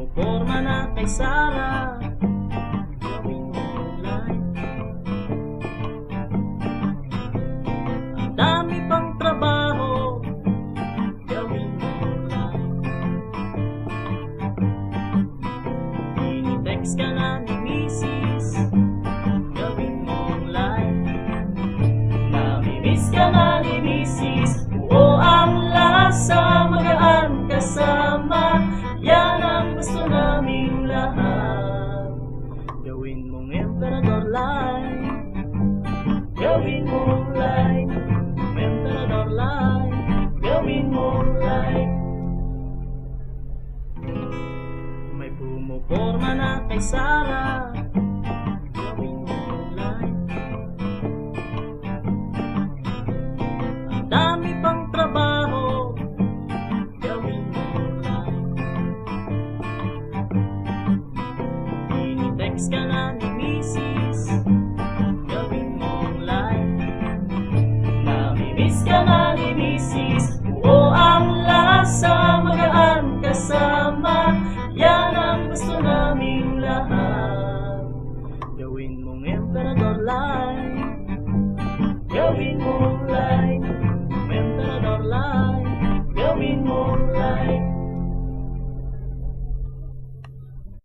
pumuporma na kay Sarah, gawin mo live. Ang dami pang trabaho, gawin mo live. Tinitext ka na ni Mrs., gawin mo live. Namimiss ka na ni Mrs., buo ang lasa, magaan kasama, yan ang gusto naming lahat. Gawin mong Emperador Live, gawin mong live, Emperador Live, gawin mong live. May pumuporma na kay Sarah, gawin mong live. Ang dami pang trabaho, gawin mong live. Tinitext ka na ni Mrs., gawin mong live. Namimiss ka na ni Mrs., buo ang lasa, magaan kasama,